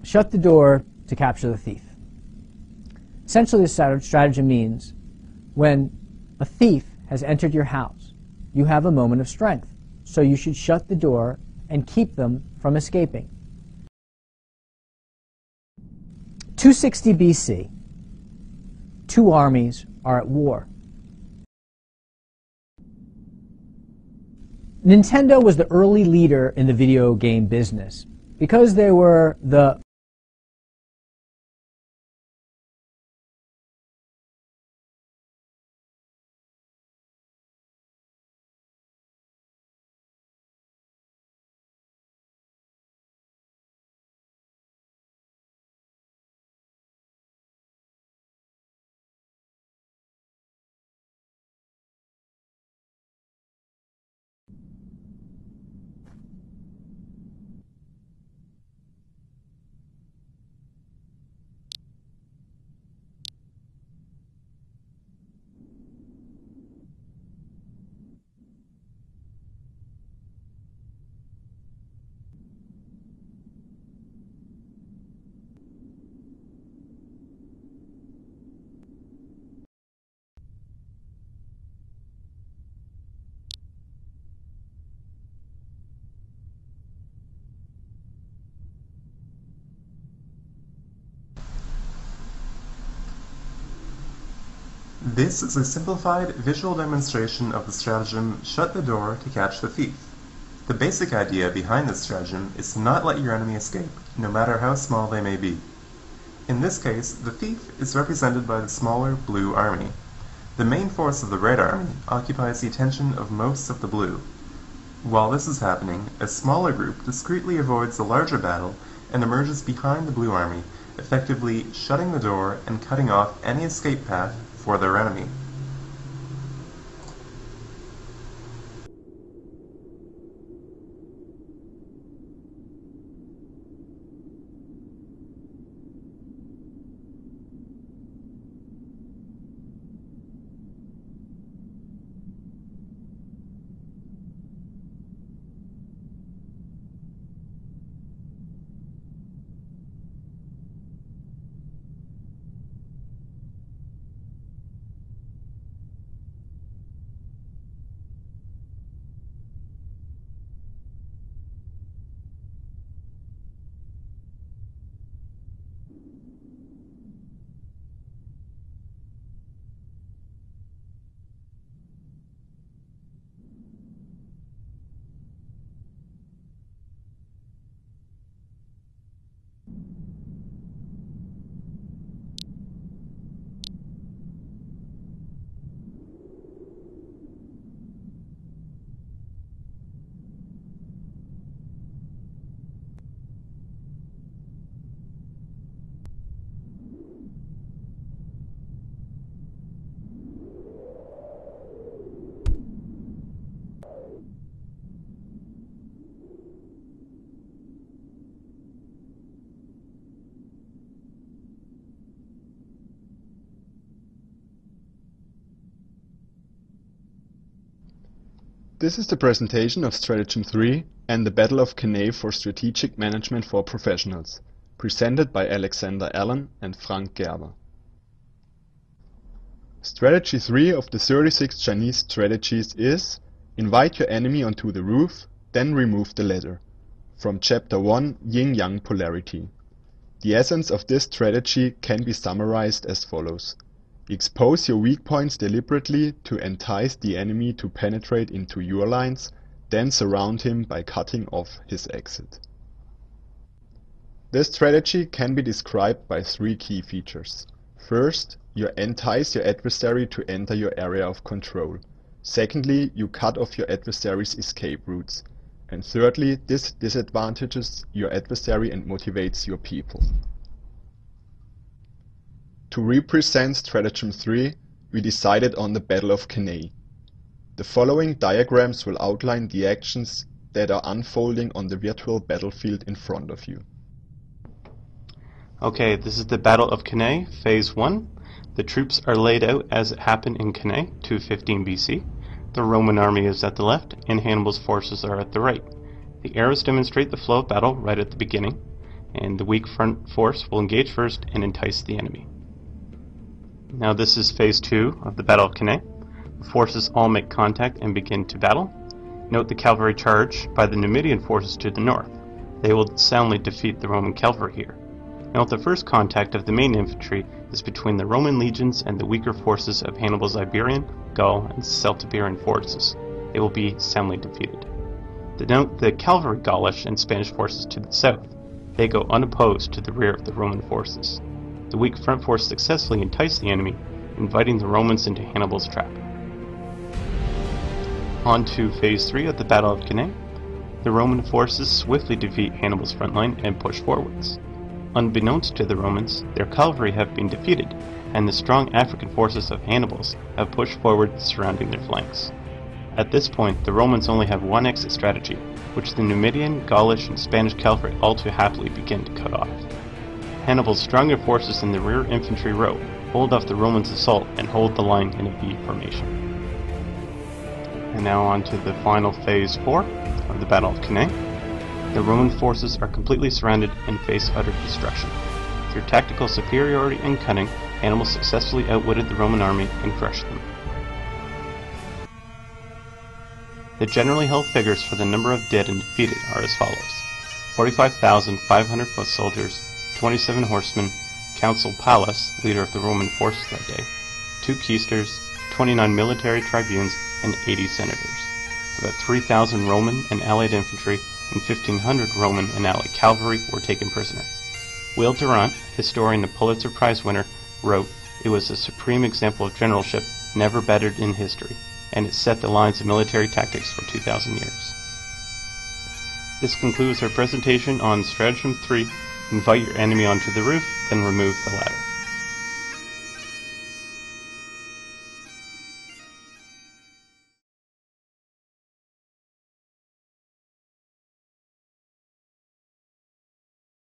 Shut the door to capture the thief. Essentially, this stratagem means when a thief has entered your house, you have a moment of strength. So you should shut the door and keep them from escaping. 260 BC, two armies are at war. Nintendo was the early leader in the video game business because they were the This is a simplified visual demonstration of the stratagem "Shut the door to catch the thief." The basic idea behind this stratagem is to not let your enemy escape, no matter how small they may be. In this case, the thief is represented by the smaller blue army. The main force of the red army occupies the attention of most of the blue. While this is happening, a smaller group discreetly avoids the larger battle and emerges behind the blue army, effectively shutting the door and cutting off any escape path for their enemy. This is the presentation of Stratagem 3 and the Battle of Cannae for Strategic Management for Professionals, presented by Alexander Allen and Frank Gerber. Strategy 3 of the 36 Chinese strategies is: invite your enemy onto the roof, then remove the ladder. From Chapter 1, Yin-Yang Polarity. The essence of this strategy can be summarized as follows. Expose your weak points deliberately to entice the enemy to penetrate into your lines, then surround him by cutting off his exit. This strategy can be described by three key features. First, you entice your adversary to enter your area of control. Secondly, you cut off your adversary's escape routes. And thirdly, this disadvantages your adversary and motivates your people. To represent Stratagem 3, we decided on the Battle of Cannae. The following diagrams will outline the actions that are unfolding on the virtual battlefield in front of you. Okay, this is the Battle of Cannae, Phase 1. The troops are laid out as it happened in Cannae, 215 BC. The Roman army is at the left, and Hannibal's forces are at the right. The arrows demonstrate the flow of battle right at the beginning. and the weak front force will engage first and entice the enemy. Now this is phase 2 of the Battle of Cannae. The forces all make contact and begin to battle. Note the cavalry charge by the Numidian forces to the north. They will soundly defeat the Roman cavalry here. Note the first contact of the main infantry is between the Roman legions and the weaker forces of Hannibal's Iberian, Gaul, and Celtiberian forces. They will be soundly defeated. Note the cavalry Gaulish and Spanish forces to the south. They go unopposed to the rear of the Roman forces. The weak front force successfully entice the enemy, inviting the Romans into Hannibal's trap. On to phase 3 of the Battle of Cannae. The Roman forces swiftly defeat Hannibal's front line and push forwards. Unbeknownst to the Romans, their cavalry have been defeated, and the strong African forces of Hannibal's have pushed forward, surrounding their flanks. At this point, the Romans only have one exit strategy, which the Numidian, Gaulish, and Spanish cavalry all too happily begin to cut off. Hannibal's stronger forces in the rear infantry row hold off the Romans' assault and hold the line in a V formation. And now on to the final phase 4 of the Battle of Cannae. The Roman forces are completely surrounded and face utter destruction. Through tactical superiority and cunning, Hannibal successfully outwitted the Roman army and crushed them. The generally held figures for the number of dead and defeated are as follows: 45,500 foot soldiers, 27 horsemen, Consul Pallas, leader of the Roman forces that day, 2 quaestors, 29 military tribunes, and 80 senators. About 3,000 Roman and allied infantry and 1,500 Roman and allied cavalry were taken prisoner. Will Durant, historian and Pulitzer Prize winner, wrote, "It was a supreme example of generalship never bettered in history, and it set the lines of military tactics for 2,000 years." This concludes our presentation on Stratagem 3, invite your enemy onto the roof, then remove the ladder.